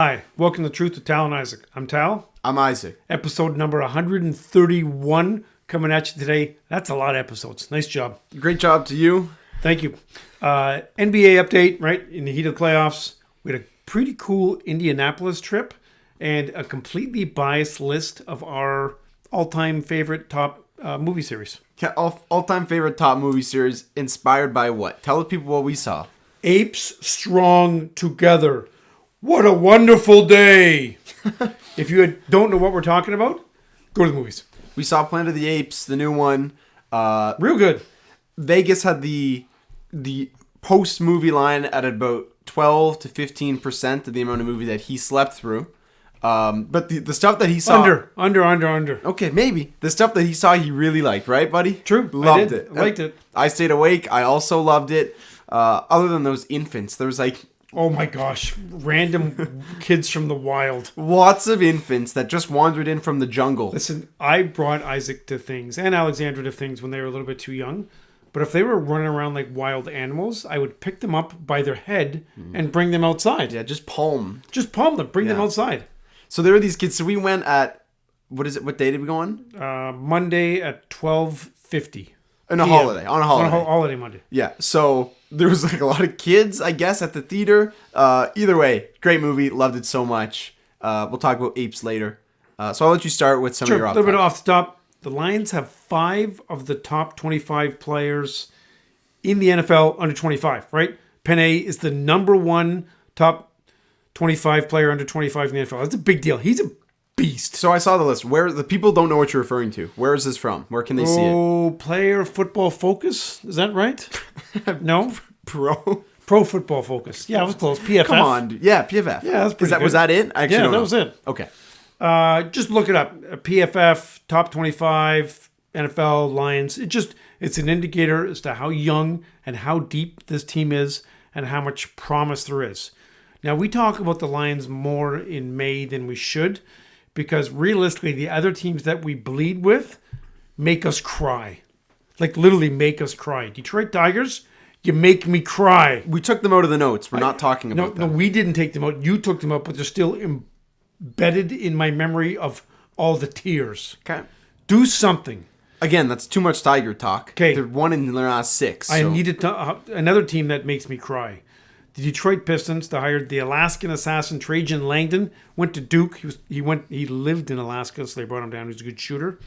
Hi, welcome to Truth with Tal and Isaac. I'm Tal. I'm Isaac. Episode number 131 coming at you today. That's a lot of episodes. Nice job. Great job to you. Thank you. NBA update, right? In the heat of the playoffs, we had a pretty cool Indianapolis trip and a completely biased list of our all-time favorite top movie series. Yeah, all-time favorite top movie series inspired by what? Tell the people what we saw. Apes strong together. What a wonderful day. If you don't know what we're talking about, go to the movies. We saw Planet of the Apes, the new one. Real good. Vegas had the post-movie line at about 12 to 15% of the amount of movie that he slept through. But the stuff that he saw... Under. Okay, maybe. The stuff that he saw, he really liked, right, buddy? True. Loved it. I liked it. I stayed awake. I also loved it. Other than those infants, there was like... Oh my gosh. Random kids from the wild. Lots of infants that just wandered in from the jungle. Listen, I brought Isaac to things and Alexandra to things when they were a little bit too young. But if they were running around like wild animals, I would pick them up by their head and bring them outside. Yeah, just palm. Just palm them. Bring them outside. So there were these kids. So we went at, what day did we go on? Monday at 12:50. On a holiday. Holiday Monday. Yeah. So there was like a lot of kids, I guess, at the theater. Either way, great movie. Loved it so much. We'll talk about Apes later. So I'll let you start with some of your a little bit off the top. The Lions have 5 of the top 25 players in the NFL under 25, right? Penei is the number 1 top 25 player under 25 in the NFL. That's a big deal. He's a beast. So I saw the list. Where the people don't know what you're referring to. Where is this from? Where can they see it? Oh, Player Football Focus. Is that right? No? Pro Football Focus. Yeah, it was close. PFF. Come on, dude. Yeah, PFF. Yeah, that's pretty good. Was that it? I actually don't know. That was it. Okay. Just look it up. PFF, top 25, NFL, Lions. It's an indicator as to how young and how deep this team is and how much promise there is. Now, we talk about the Lions more in May than we should because realistically, the other teams that we bleed with make us cry. Like literally make us cry. Detroit Tigers, you make me cry. We took them out of the notes. We're not talking about them. No, we didn't take them out. You took them out, but they're still embedded in my memory of all the tears. Okay. Do something. Again, that's too much Tiger talk. Okay. They're 1 in their last 6. I needed another team that makes me cry. The Detroit Pistons, they hired the Alaskan assassin Trajan Langdon, went to Duke. He lived in Alaska, so they brought him down. He's a good shooter.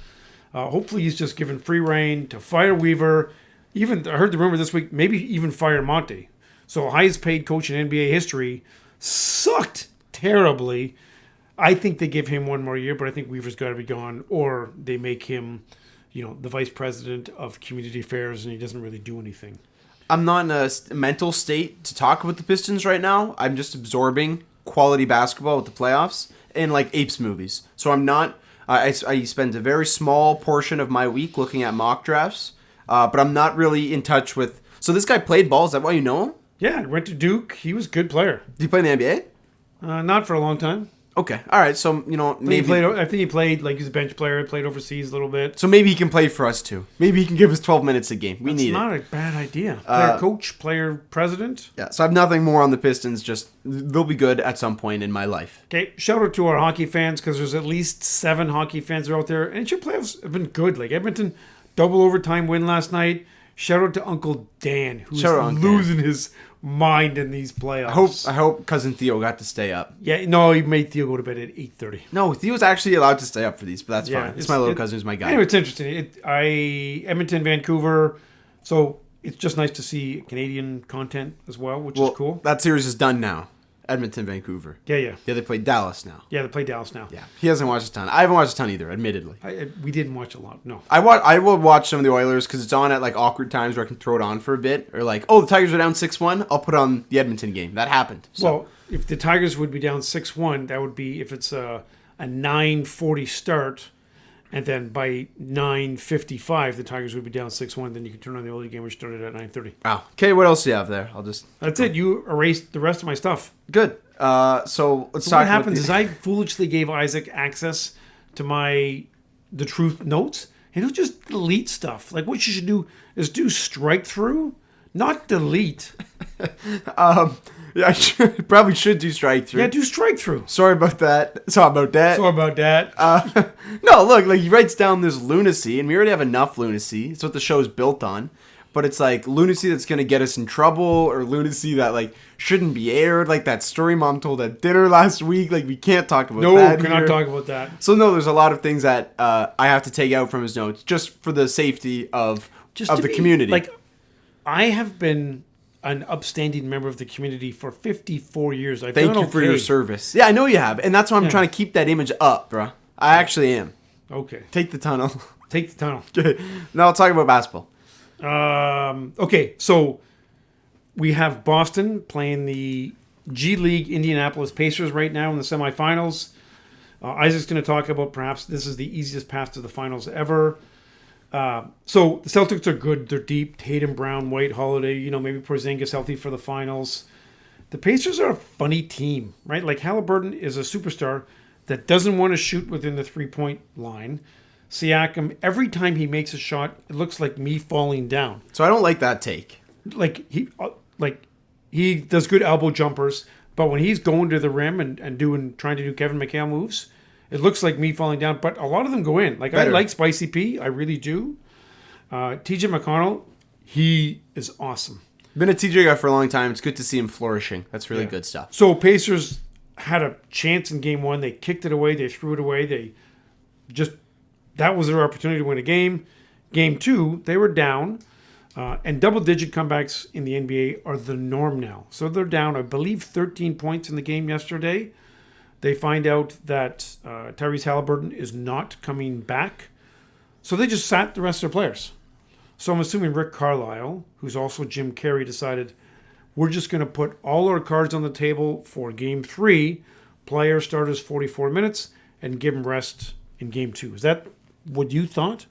Hopefully he's just given free reign to fire Weaver. Even I heard the rumor this week, maybe even fire Monte. So highest paid coach in NBA history, sucked terribly. I think they give him 1 more year, but I think Weaver's got to be gone, or they make him, the vice president of community affairs, and he doesn't really do anything. I'm not in a mental state to talk about the Pistons right now. I'm just absorbing quality basketball with the playoffs and like Apes movies. So I'm not. I spend a very small portion of my week looking at mock drafts, but I'm not really in touch with. So this guy played ball. Is that why you know him? Yeah, went to Duke. He was a good player. Did he play in the NBA? Not for a long time. Okay, all right. So maybe I think he played like he's a bench player. Played overseas a little bit. So maybe he can play for us too. Maybe he can give us 12 minutes a game. We need it. That's not a bad idea. Player coach, player president. Yeah. So I have nothing more on the Pistons. Just they'll be good at some point in my life. Okay. Shout out to our hockey fans because there's at least 7 hockey fans out there, and your playoffs have been good. Like Edmonton, double overtime win last night. Shout out to Uncle Dan, who's losing his mind in these playoffs. I hope cousin Theo got to stay up. Yeah, no, he made Theo go to bed at 8:30. No, Theo's actually allowed to stay up for these, but that's fine. It's my little cousin who's my guy. Anyway, it's interesting. Edmonton, Vancouver, so it's just nice to see Canadian content as well, which is cool. That series is done now. Edmonton, Vancouver. Yeah. Yeah, they play Dallas now. Yeah, they play Dallas now. Yeah, he hasn't watched a ton. I haven't watched a ton either, admittedly. We didn't watch a lot, no. I will watch some of the Oilers because it's on at like awkward times where I can throw it on for a bit. Or like, the Tigers are down 6-1. I'll put on the Edmonton game. That happened. So. Well, if the Tigers would be down 6-1, that would be if it's a 9:40 start, and then by 9:55 the Tigers would be down 6-1. Then you can turn on the Oilers game, which started at 9:30. Wow. Okay, what else do you have there? That's it. You erased the rest of my stuff. Good. So let's talk. What happens is I foolishly gave Isaac access to the truth notes, and he'll just delete stuff. Like what you should do is do strike through, not delete. Yeah, probably should do strike through. Yeah, do strike through. Sorry about that. Sorry about that. Sorry about that. No, look, like he writes down this lunacy, and we already have enough lunacy. It's what the show is built on. But it's like lunacy that's going to get us in trouble, or lunacy that like shouldn't be aired, like that story mom told at dinner last week. Like we can't talk about that. No, cannot talk about that. So no, there's a lot of things that I have to take out from his notes just for the safety of the community. Like, I have been an upstanding member of the community for 54 years. Thank you for your service. Yeah, I know you have, and that's why I'm trying to keep that image up, bro. I actually am. Okay. Take the tunnel. Take the tunnel. Okay. Now I'll talk about basketball. Okay, so we have Boston playing the G League Indianapolis Pacers right now in the semifinals. Isaac's going to talk about perhaps this is the easiest path to the finals ever. So the Celtics are good. They're deep. Tatum, Brown, White, Holiday, maybe Porzingis healthy for the finals. The Pacers are a funny team, right? Like Halliburton is a superstar that doesn't want to shoot within the three-point line. Siakam, every time he makes a shot, it looks like me falling down. So I don't like that take. Like he does good elbow jumpers, but when he's going to the rim and trying to do Kevin McHale moves, it looks like me falling down. But a lot of them go in. Like better. I like Spicy P, I really do. TJ McConnell, he is awesome. Been a TJ guy for a long time. It's good to see him flourishing. That's really good stuff. So Pacers had a chance in game one. They kicked it away. They threw it away. That was their opportunity to win a game. Game two, they were down. And double-digit comebacks in the NBA are the norm now. So they're down, I believe, 13 points in the game yesterday. They find out that Tyrese Halliburton is not coming back. So they just sat the rest of their players. So I'm assuming Rick Carlisle, who's also Jim Carrey, decided we're just going to put all our cards on the table for game three, player starters 44 minutes, and give them rest in game two. Is that what you thought?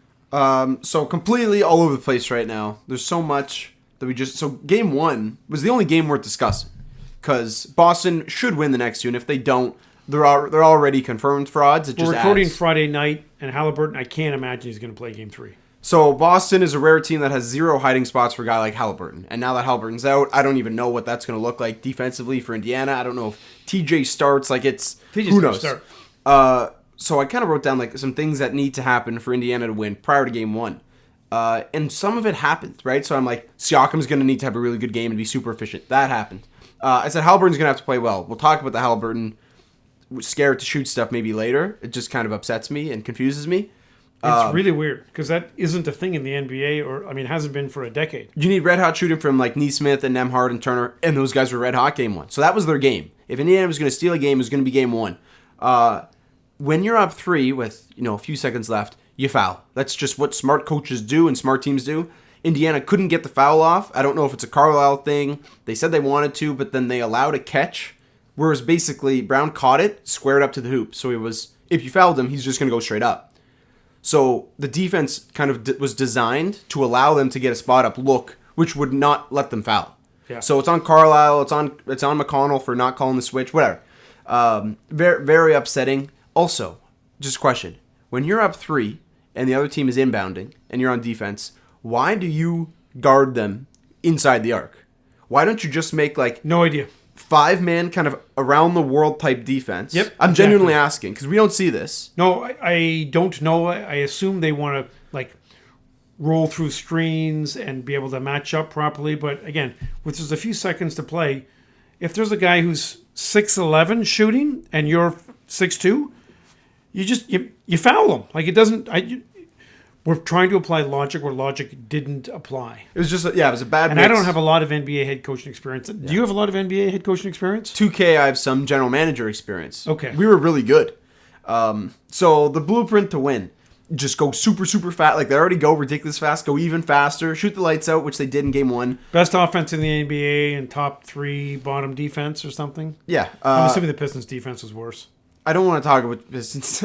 So completely all over the place right now. There's so much that so game one was the only game worth discussing because Boston should win the next two, and if they don't, they're already confirmed frauds. We're recording Friday night, and Halliburton, I can't imagine he's going to play game three. So Boston is a rare team that has zero hiding spots for a guy like Halliburton, and now that Halliburton's out, I don't even know what that's going to look like defensively for Indiana. I don't know if TJ starts. Who knows? Start. So I kind of wrote down like some things that need to happen for Indiana to win prior to game one. And some of it happened, right? So I'm like, Siakam's going to need to have a really good game and be super efficient. That happened. I said Halliburton's going to have to play well. We'll talk about the Halliburton scared to shoot stuff maybe later. It just kind of upsets me and confuses me. It's really weird because that isn't a thing in the NBA it hasn't been for a decade. You need red hot shooting from like Neesmith and Nembhard and Turner, and those guys were red hot game one. So that was their game. If Indiana was going to steal a game, it was going to be game one. When you're up 3 with a few seconds left, you foul. That's just what smart coaches do and smart teams do. Indiana couldn't get the foul off. I don't know if it's a Carlisle thing. They said they wanted to, but then they allowed a catch, whereas basically Brown caught it, squared up to the hoop. So if you fouled him, he's just going to go straight up. So the defense kind of was designed to allow them to get a spot up look, which would not let them foul. Yeah. So it's on Carlisle, it's on McConnell for not calling the switch, whatever. Very, very upsetting. Also, just a question. When you're up 3 and the other team is inbounding and you're on defense, why do you guard them inside the arc? Why don't you just make no idea 5-man kind of around the world type defense? Yep. I'm genuinely asking because we don't see this. No, I don't know. I assume they want to roll through screens and be able to match up properly. But again, with just a few seconds to play, if there's a guy who's 6'11" shooting and you're 6'2", you foul him. It doesn't. We're trying to apply logic where logic didn't apply. It was just it was a bad. And mix. I don't have a lot of NBA head coaching experience. Do you have a lot of NBA head coaching experience? 2K, I have some general manager experience. Okay, we were really good. So the blueprint to win: just go super super fast. They already go ridiculous fast. Go even faster. Shoot the lights out, which they did in game one. Best offense in the NBA and top 3 bottom defense or something. Yeah, I'm assuming the Pistons defense was worse. I don't want to talk about Pistons.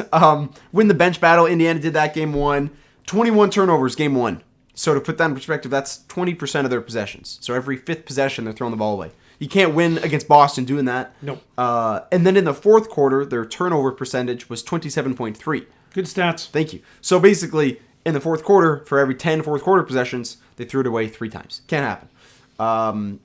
Win the bench battle. Indiana did that game 1. 21 turnovers game 1. So to put that in perspective, that's 20% of their possessions. So every 5th possession, they're throwing the ball away. You can't win against Boston doing that. Nope. And then in the fourth quarter, their turnover percentage was 27.3. Good stats. Thank you. So basically, in the fourth quarter, for every 10 fourth quarter possessions, they threw it away 3 times. Can't happen.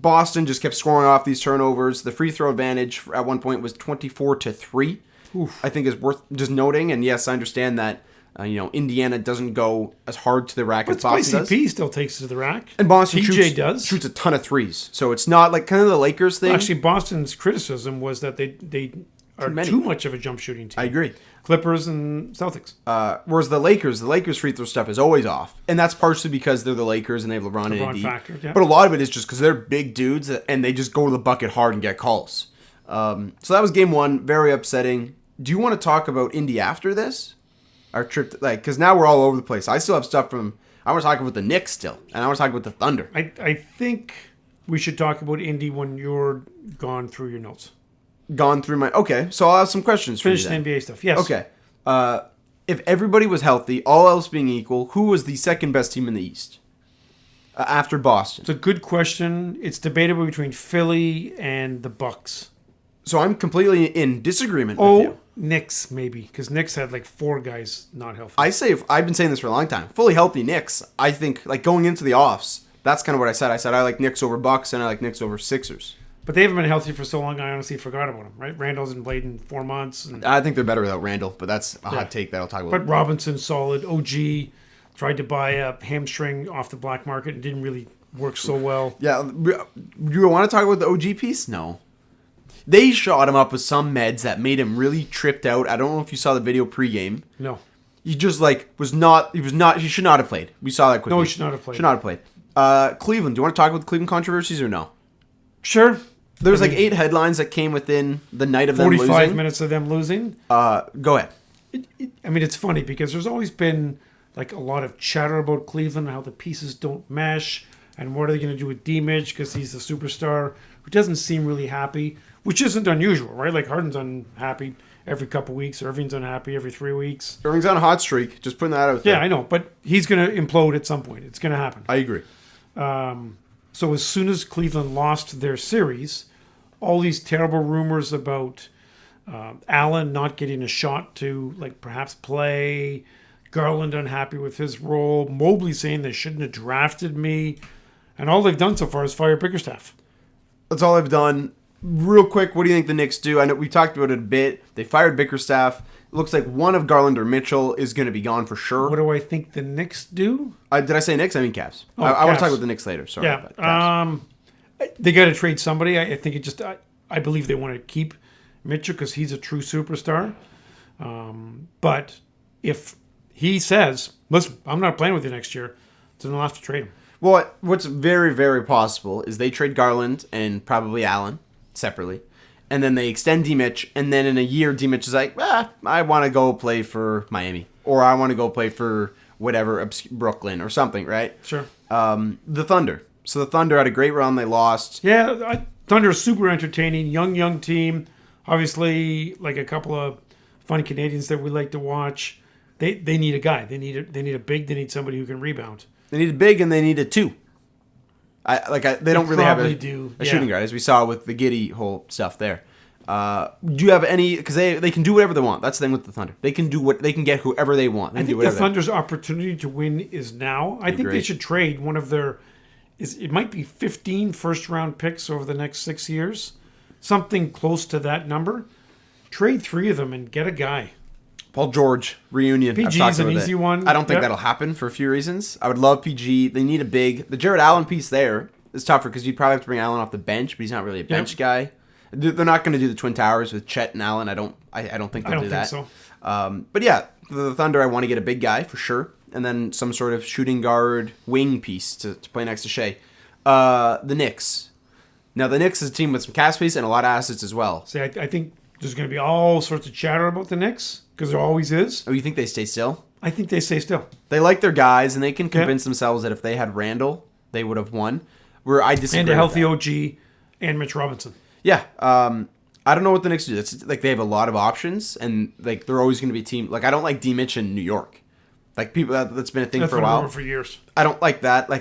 Boston just kept scoring off these turnovers. The free throw advantage at one point was 24-3. Oof. I think is worth just noting. And yes, I understand that Indiana doesn't go as hard to the rack as But Boston does. CP still takes it to the rack. And Boston TJ shoots a ton of threes. So it's not like kind of the Lakers thing. Actually, Boston's criticism was that they are too much of a jump shooting team. I agree. Clippers and Celtics. Whereas the Lakers free throw stuff is always off. And that's partially because they're the Lakers and they have LeBron and AD. Factor, yeah. But a lot of it is just because they're big dudes and they just go to the bucket hard and get calls. So that was game one. Very upsetting. Do you want to talk about Indy after this? Our trip, because now we're all over the place. I still have stuff from. I want to talk about the Knicks still, and I want to talk about the Thunder. I think we should talk about Indy when you're gone through your notes. Gone through my. Okay, so I'll have some questions for you. Finish the NBA stuff. Yes. Okay. If everybody was healthy, all else being equal, who was the second best team in the East after Boston? It's a good question. It's debatable between Philly and the Bucks. So I'm completely in disagreement with you. Knicks maybe, because Knicks had like 4 guys not healthy. I've been saying this for a long time. Fully healthy Knicks. I think going into the offs. That's kind of what I said. I said I like Knicks over Bucks and I like Knicks over Sixers. But they haven't been healthy for so long, I honestly forgot about them, right? Randall's been played in 4 months. And, I think they're better without Randall, but that's a hot take that I'll talk about. But Robinson's solid. OG tried to buy a hamstring off the black market and didn't really work so well. Yeah. You want to talk about the OG piece? No. They shot him up with some meds that made him really tripped out. I don't know if you saw the video pregame. No. He just he should not have played. We saw that quickly. No, he should not have played. Should not have played. Cleveland. Do you want to talk about the Cleveland controversies or no? Sure. There was 8 headlines that came within the night of them losing. 45 minutes of them losing. Go ahead. It's funny because there's always been like a lot of chatter about Cleveland, how the pieces don't mesh, and what are they going to do with D-Mitch because he's the superstar who doesn't seem really happy. Which isn't unusual, right? Like Harden's unhappy every couple weeks. Irving's unhappy every 3 weeks. Irving's on a hot streak. Just putting that out there. Yeah, I know. But he's going to implode at some point. It's going to happen. I agree. So as soon as Cleveland lost their series, all these terrible rumors about Allen not getting a shot to perhaps play, Garland unhappy with his role, Mobley saying they shouldn't have drafted me, and all they've done so far is fire Bickerstaff. That's all they've done. Real quick, what do you think the Knicks do? I know we talked about it a bit. They fired Bickerstaff. It looks like one of Garland or Mitchell is going to be gone for sure. What do I think the Knicks do? Did I say Knicks? I mean Cavs. Oh, I want Cavs. to talk about the Knicks later. Sorry. Yeah. They got to trade somebody. I think I believe they want to keep Mitchell because he's a true superstar. But if he says, listen, I'm not playing with you next year, then they'll have to trade him. Well, what's very, very possible is they trade Garland and probably Allen separately, and then they extend D-Mitch, and then in a year, D-Mitch is like, I want to go play for Miami, or I want to go play for whatever, Brooklyn or something, right? Sure. The Thunder. So the Thunder had a great run. They lost. Yeah, Thunder is super entertaining. Young team. Obviously, like a couple of fun Canadians that we like to watch. They need a guy. They need a big. They need somebody who can rebound. They need a big, and they need a 2. They don't really have a shooting guard, as we saw with the Giddey whole stuff there. Do you have any? Because they can do whatever they want. That's the thing with the Thunder. They can get whoever they want. I think the Thunder's opportunity to win is now. I think they should trade one of their. It might be 15 first-round picks over the next 6 years, something close to that number. Trade 3 of them and get a guy. Paul George reunion. PG's an easy one. I don't think that'll happen for a few reasons. I would love PG. They need a big. The Jared Allen piece there is tougher because you'd probably have to bring Allen off the bench, but he's not really a bench guy. They're not going to do the Twin Towers with Chet and Allen. I don't think they'll do that. I don't think so. But yeah, the Thunder, I want to get a big guy for sure, and then some sort of shooting guard wing piece to play next to Shea. The Knicks. Now the Knicks is a team with some cap space and a lot of assets as well. See, I think there's going to be all sorts of chatter about the Knicks because there always is. Oh, you think they stay still? I think they stay still. They like their guys, and they can convince themselves that if they had Randall, they would have won. Where I disagree. And a healthy OG and Mitch Robinson. Yeah. I don't know what the Knicks do. It's like they have a lot of options, and they're always going to be a team. I don't like D-Mitch in New York. People that's been a thing for a while. For years. I don't like that.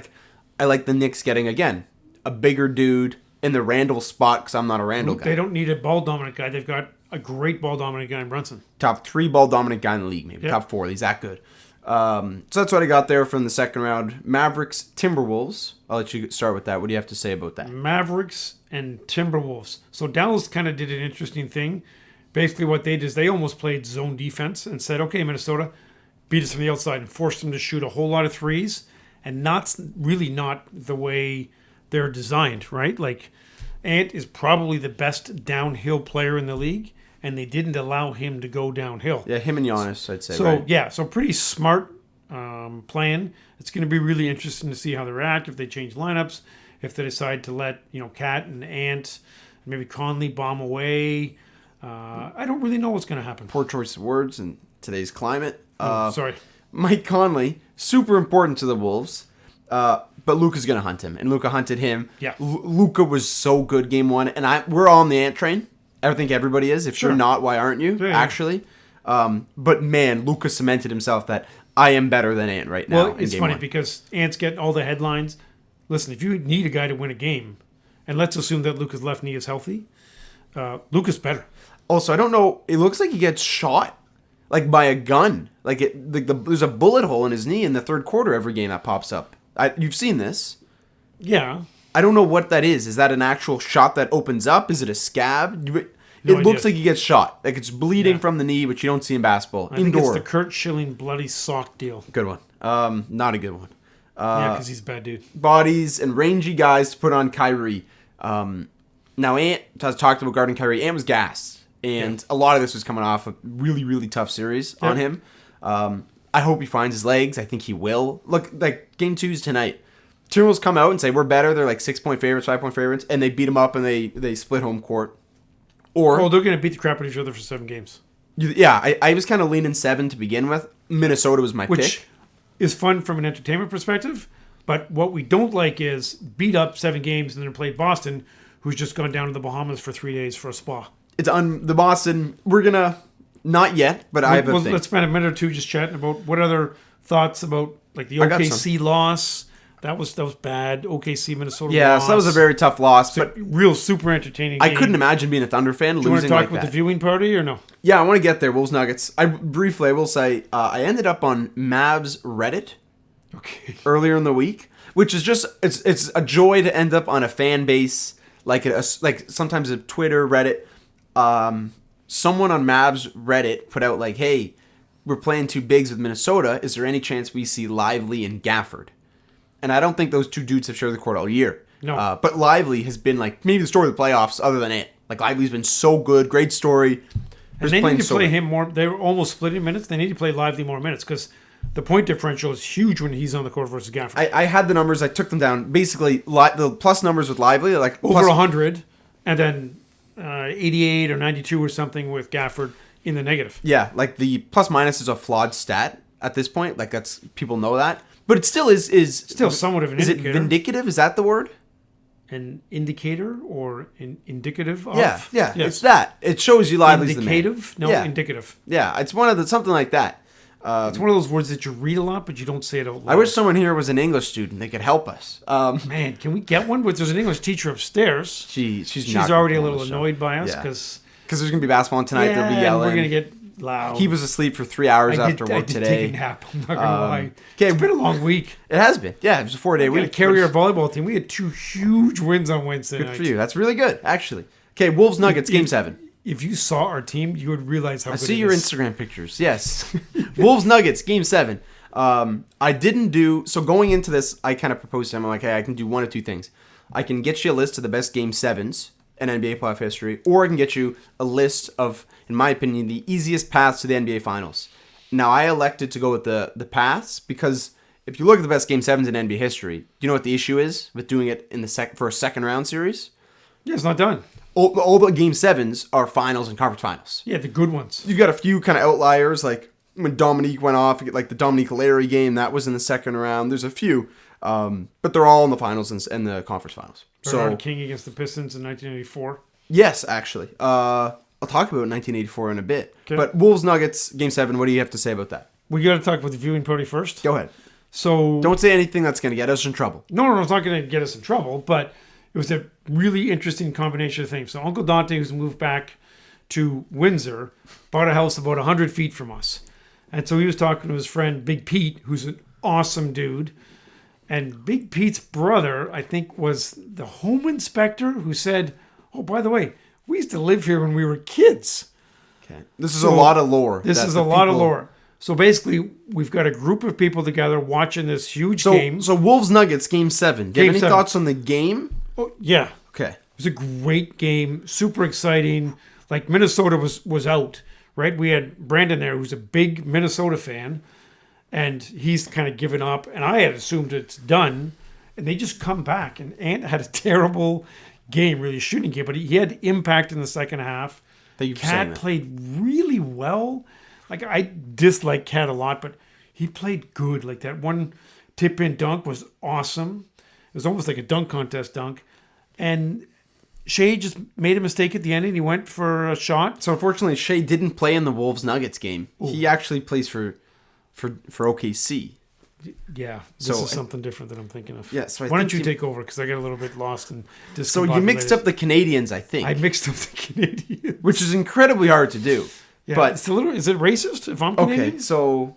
I like the Knicks getting again a bigger dude in the Randall spot because I'm not a Randall guy. They don't need a ball dominant guy. They've got a great ball dominant guy in Brunson. Top 3 ball dominant guy in the league, maybe top 4. He's that good. So that's what I got there from the second round. Mavericks, Timberwolves. I'll let you start with that. What do you have to say about that? Mavericks and Timberwolves. So Dallas kind of did an interesting thing. Basically what they did is they almost played zone defense and said, okay, Minnesota, beat us from the outside and forced them to shoot a whole lot of threes. And not the way they're designed, right? Like, Ant is probably the best downhill player in the league, and they didn't allow him to go downhill. Yeah, him and Giannis, I'd say. So, right? yeah, so pretty smart plan. It's going to be really interesting to see how they react, if they change lineups, if they decide to let, Cat and Ant, maybe Conley bomb away. I don't really know what's going to happen. Poor choice of words in today's climate. Sorry. Mike Conley, super important to the Wolves. But Luka's going to hunt him, and Luka hunted him. Yeah. Luka was so good game one, and we're on the Ant train. I think everybody is. If Sure. you're not, why aren't you, Yeah. actually? But, man, Luka cemented himself that I am better than Ant right now. Well, it's funny because Ant's getting all the headlines. Listen, if you need a guy to win a game, and let's assume that Luka's left knee is healthy, Luka's better. Also, I don't know. It looks like he gets shot, like by a gun. There's a bullet hole in his knee in the third quarter every game that pops up. You've seen this. Yeah. I don't know what that is. Is that an actual shot that opens up? Is it a scab? It No looks idea. like he gets shot. Like it's bleeding from the knee, which you don't see in basketball. I think Indoor. it's the Kurt Schilling bloody sock deal. Good one. Not a good one. Yeah, because he's a bad dude. Bodies and rangy guys to put on Kyrie. Now, Ant has talked about guarding Kyrie. Ant was gassed. And a lot of this was coming off a really, really tough series on him. I hope he finds his legs. I think he will. Look, like, game 2's tonight. Timberwolves come out and say, we're better. They're like 6-point favorites, 5-point favorites. And they beat them up and they split home court. Or, Well, they're going to beat the crap out of each other for 7 games. yeah, I was kind of leaning 7 to begin with. Minnesota was my Which pick. is fun from an entertainment perspective. But what we don't like is beat up 7 games and then play Boston, who's just gone down to the Bahamas for 3 days for a spa. It's on the Boston. We're going to, not yet, but I have a thing. Let's spend a minute or two just chatting about what other thoughts about like the I got OKC loss. That was bad. OKC Minnesota. Yeah, loss. so that was a very tough loss, but real super entertaining. I game. couldn't imagine being a Thunder fan Do you want to losing talk like about that. the viewing party or no? Yeah, I want to get there. Wolves Nuggets. I will say I ended up on Mavs Reddit Okay. earlier in the week, which is just it's a joy to end up on a fan base like sometimes a Twitter Reddit. Someone on Mavs Reddit put out like, hey, we're playing 2 bigs with Minnesota. Is there any chance we see Lively and Gafford? And I don't think those 2 dudes have shared the court all year. No. But Lively has been like maybe the story of the playoffs other than it. Like Lively's been so good. Great story. And they need to play him more. They were almost splitting minutes. They need to play Lively more minutes because the point differential is huge when he's on the court versus Gafford. I had the numbers. I took them down. Basically, the plus numbers with Lively are like Over plus, 100 and then 88 or 92 or something with Gafford in the negative. Yeah, like the plus minus is a flawed stat at this point. Like that's people know that, but it still is Still somewhat of an is indicator. it vindicative? Is that the word? An indicator or indicative of? Yeah, Yes. it's that. It shows you Lively's the man. Indicative? No, Yeah. indicative. Yeah, it's one of the something like that. It's one of those words that you read a lot, but you don't say it out loud. I wish someone here was an English student. They could help us. Man, can we get one? There's an English teacher upstairs. She's Already a little annoyed by us Yeah. because there's gonna be basketball tonight. They'll be yelling. we're gonna get loud. He was asleep for 3 hours after I work did today. take a nap. I'm not gonna lie. okay. It's been a long week. It has been. Yeah, it was a 4-day We week. carry our volleyball team. We had 2 huge wins on Wednesday Good night. for you. That's really good, actually. Okay, Wolves Nuggets game 7. If you saw our team, you would realize how I good see it your is. Instagram pictures. Yes. Wolves Nuggets game 7. I didn't do so going into this. I kind of proposed to him. I'm like, hey, I can do one of 2 things. I can get you a list of the best game 7s in NBA playoff history, or I can get you a list of, in my opinion, the easiest paths to the NBA Finals. Now, I elected to go with the paths because if you look at the best game 7s in NBA history, do you know what the issue is with doing it in the for a second round series? Yeah, it's not done. All the game 7s are finals and conference finals. Yeah, the good ones. You've got a few kind of outliers, like when Dominique went off, like the Dominique Larry game, that was in the second round. There's a few, but they're all in the finals and the conference finals. Bernard King against the Pistons in 1984. Yes, actually. I'll talk about 1984 in a bit. Okay. But Wolves Nuggets game 7, what do you have to say about that? We got to talk about the viewing party first. Go ahead. So Don't say anything that's going to get us in trouble. No, it's not going to get us in trouble, but it was a really interesting combination of things. So Uncle Dante, who's moved back to Windsor, bought a house about 100 feet from us. And so he was talking to his friend Big Pete, who's an awesome dude. And Big Pete's brother, I think, was the home inspector who said, "Oh, by the way, we used to live here when we were kids." Okay. This is a lot of lore. This is a lot of lore. So basically, we've got a group of people together watching this huge game. So Wolves Nuggets Game 7. Do you have any 7. thoughts on the game? Oh, yeah. Okay. It was a great game, super exciting. Like Minnesota was out, right? We had Brandon there, who's a big Minnesota fan, and he's kind of given up. And I had assumed it's done, and they just come back. And Ant had a terrible game, really shooting game, but he had impact in the second half. Cat played really well. Like I dislike Cat a lot, but he played good. Like that one tip-in dunk was awesome. It was almost like a dunk contest dunk, and Shea just made a mistake at the end and he went for a shot. So unfortunately, Shea didn't play in the Wolves Nuggets game. Ooh. He actually plays for OKC. Yeah, this is something different than I'm thinking of. Yeah, so why don't you take over, because I got a little bit lost and discombobulated. So you mixed up the Canadians, I think. I mixed up the Canadians, which is incredibly hard to do. Yeah, but it's a little. Is it racist if I'm Canadian? Okay, so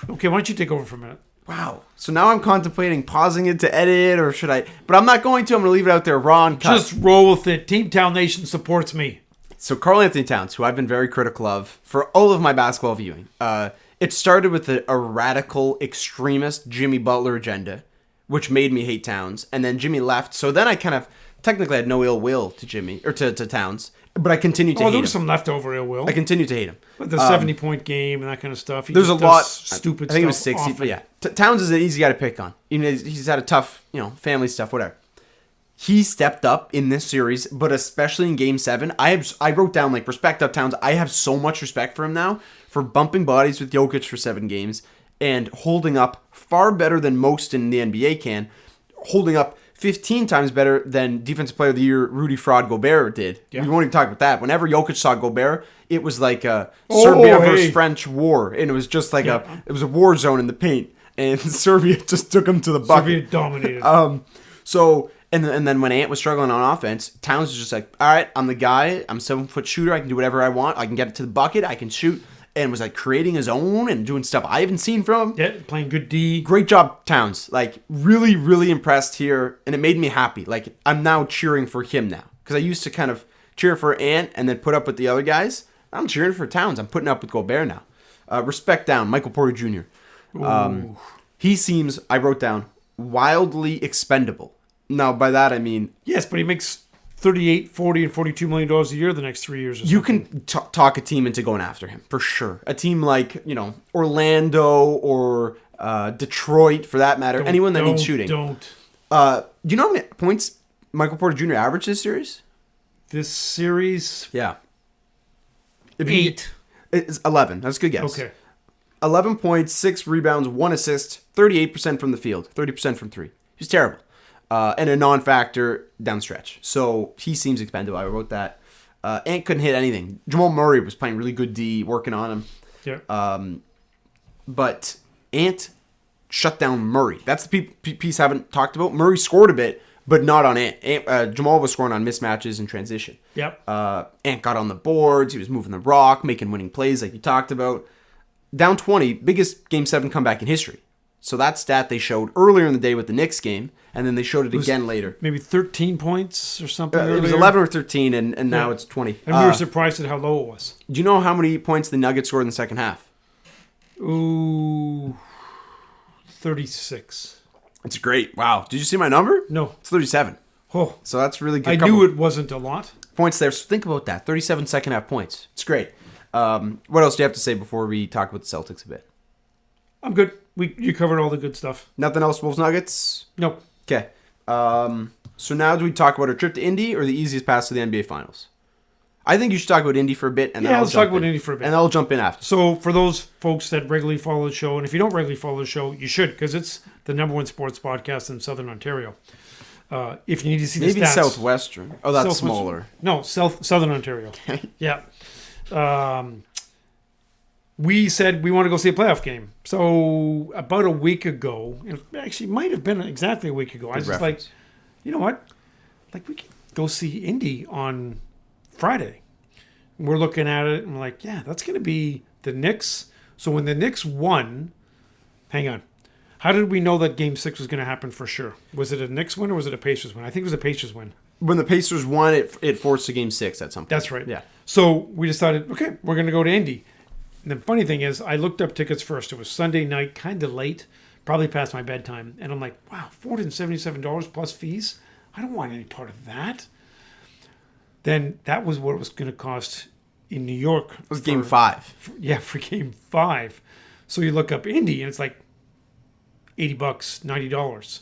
okay, why don't you take over for a minute? Wow. So now I'm contemplating pausing it to edit, or should I? But I'm not going to. I'm going to leave it out there raw and cut. Just roll with it. Team Town Nation supports me. So Karl Anthony Towns, who I've been very critical of for all of my basketball viewing, it started with a radical extremist Jimmy Butler agenda, which made me hate Towns. And then Jimmy left. So then I kind of technically had no ill will to Jimmy or to Towns. But I continued to hate him. There was some leftover ill will. I continued to hate him. But the 70-point game and that kind of stuff. There's a lot. Stupid stuff. I think it was 60. But yeah. Towns is an easy guy to pick on. He's had a tough, family stuff, whatever. He stepped up in this series, but especially in Game 7. I wrote down, respect up Towns. I have so much respect for him now for bumping bodies with Jokic for 7 games and holding up far better than most in the NBA can. Holding up 15 times better than Defensive Player of the Year Rudy Fraud Gobert did. Yeah. We won't even talk about that. Whenever Jokic saw Gobert, it was like a Serbia versus French war. And it was just like it was a war zone in the paint. And Serbia just took him to the bucket. Serbia dominated. And then when Ant was struggling on offense, Towns was just like, all right, I'm the guy. I'm a 7-foot shooter. I can do whatever I want. I can get it to the bucket. I can shoot. And was creating his own and doing stuff I haven't seen from him. Yeah, playing good D. Great job, Towns. Really, really impressed here. And it made me happy. I'm now cheering for him now. Because I used to kind of cheer for Ant and then put up with the other guys. I'm cheering for Towns. I'm putting up with Gobert now. Respect down, Michael Porter Jr. He seems, I wrote down, wildly expendable. Now, by that I mean... Yes, but he makes $38, $40, and $42 million a year the next 3 years or something. You can talk a team into going after him, for sure. A team like, Orlando or Detroit, for that matter. Anyone that needs shooting. Don't. Do you know how many points Michael Porter Jr. averaged this series? This series? Yeah. 8. It's 11. That's a good guess. Okay. 11 points, 6 rebounds, 1 assist, 38% from the field, 30% from 3. He's terrible. And a non-factor down stretch. So he seems expendable. I wrote that. Ant couldn't hit anything. Jamal Murray was playing really good D, working on him. Yeah. But Ant shut down Murray. That's the piece I haven't talked about. Murray scored a bit, but not on Ant. Jamal was scoring on mismatches and transition. Yep. Ant got on the boards. He was moving the rock, making winning plays like you talked about. Down 20, biggest Game 7 comeback in history. So that stat they showed earlier in the day with the Knicks game, and then they showed it again later. Maybe 13 points or something. It was 11 or 13, and now it's 20. And we were surprised at how low it was. Do you know how many points the Nuggets scored in the second half? Ooh, 36. That's great. Wow. Did you see my number? No. It's 37. Oh. So that's really good. I knew it wasn't a lot. Points there. So think about that. 37 second half points. It's great. What else do you have to say before we talk about the Celtics a bit? I'm good. You covered all the good stuff. Nothing else, Wolves Nuggets? Nope. Okay. So now do we talk about our trip to Indy or the easiest pass to the NBA Finals? I think you should talk about Indy for a bit. And then let's talk about Indy for a bit. And I'll jump in after. So for those folks that regularly follow the show, and if you don't regularly follow the show, you should, because it's the #1 sports podcast in Southern Ontario. If you need to see the stats. Maybe Southwestern. Oh, that's smaller. No, Southern Ontario. Yeah. We said we want to go see a playoff game. So about a week ago, it actually might have been exactly a week ago. I was just like, you know what? We could go see Indy on Friday. We're looking at it and we're like, yeah, that's going to be the Knicks So when the Knicks won, hang on. How did we know that Game 6 was going to happen for sure? Was it a Knicks win or was it a Pacers win? I think it was a Pacers win. When the Pacers won, it forced a Game 6 at some point. That's right. Yeah. So we decided, okay, we're going to go to Indy. And the funny thing is, I looked up tickets first. It was Sunday night, kind of late, probably past my bedtime. And I'm like, wow, $477 plus fees? I don't want any part of that. Then that was what it was going to cost in New York. It was Game 5. For Game 5. So you look up Indy, and it's like $80, $90.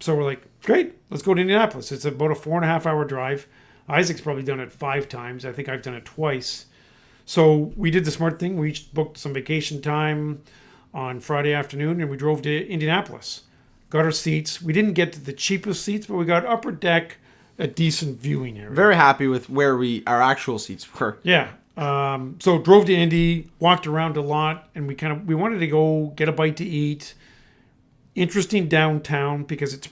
So we're like, great, let's go to Indianapolis. It's about a 4.5 hour drive. Isaac's probably done it 5 times. I think I've done it twice. So we did the smart thing. We each booked some vacation time on Friday afternoon, and we drove to Indianapolis. Got our seats. We didn't get to the cheapest seats, but we got upper deck, a decent viewing area. Very happy with where our actual seats were. Yeah. So drove to Indy, walked around a lot, and we wanted to go get a bite to eat. Interesting downtown because it's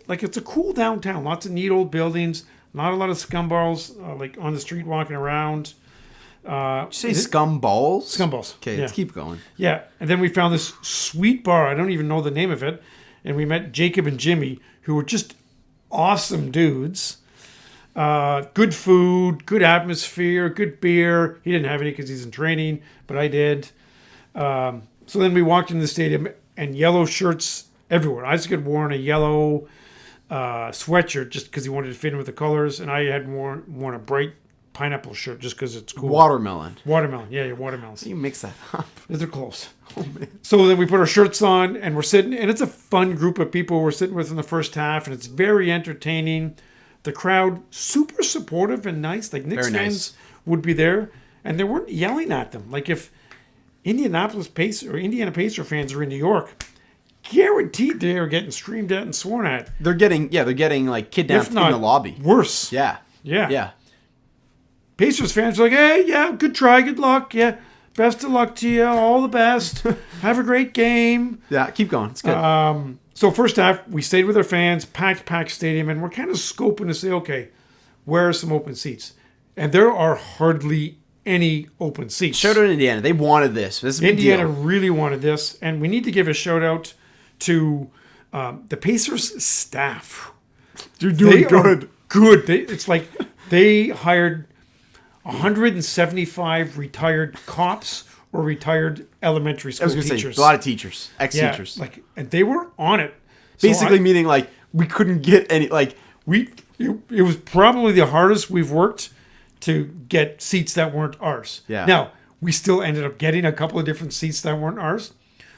it's a cool downtown. Lots of neat old buildings. Not a lot of scumballs on the street walking around. Did you say scumballs? Scumballs. Okay, yeah. Let's keep going. Yeah, and then we found this sweet bar. I don't even know the name of it. And we met Jacob and Jimmy, who were just awesome dudes. Good food, good atmosphere, good beer. He didn't have any because he's in training, but I did. So then we walked into the stadium, and yellow shirts everywhere. Isaac had worn a yellow sweatshirt just because he wanted to fit in with the colors, and I had worn a bright pineapple shirt just because it's cool. Watermelon. Yeah, watermelons. You mix that up. They're close. Oh, man. So then we put our shirts on, and we're sitting, and it's a fun group of people we're sitting with in the first half, and it's very entertaining. The crowd, super supportive and nice. Like Knicks fans would be there, and they weren't yelling at them. Like if Indiana Pacer fans are in New York, guaranteed they are getting screamed at and sworn at. They're getting like kidnapped in the lobby. Worse. Yeah. Pacers fans are like, hey, yeah, good try, good luck, yeah, best of luck to you, all the best, have a great game. Yeah, keep going. It's good. So first half, we stayed with our fans, packed stadium, and we're kind of scoping to say, okay, where are some open seats? And there are hardly any open seats. Shout out to Indiana. They wanted this. This is a big Indiana deal. really wanted this, and we need to give a shout out to the Pacers staff. You're doing good. Good. It's like they hired 175 retired cops or retired elementary school teachers. Say, a lot of teachers, ex-teachers. And they were on it. Basically meaning like we couldn't get any, it was probably the hardest we've worked to get seats that weren't ours. Yeah. Now, we still ended up getting a couple of different seats that weren't ours.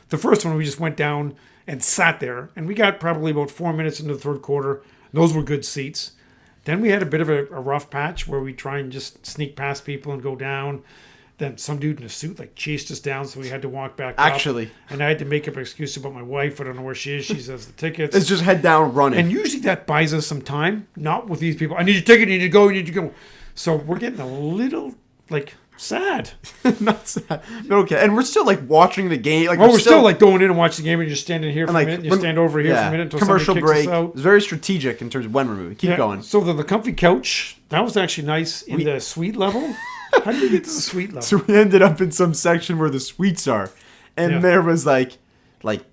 The first one, we just went down and sat there, and we got probably about 4 minutes into the third quarter. Those were good seats. Then we had a bit of a rough patch where we try and just sneak past people and go down. Then some dude in a suit chased us down, so we had to walk back up. And I had to make up an excuse about my wife. I don't know where she is. She says the tickets. It's just head down running. And usually that buys us some time. Not with these people. I need your ticket. You need to go. So we're getting a little sad. Not sad. Okay. And we're still watching the game. We're still going in and watching the game and you're standing here for a minute. You stand over here for a minute until commercial somebody break. kicks us out. It's very strategic in terms of when we're moving. Keep going. So the comfy couch, that was actually nice in the suite level. How did we get to the suite level? So we ended up in some section where the suites are. And there was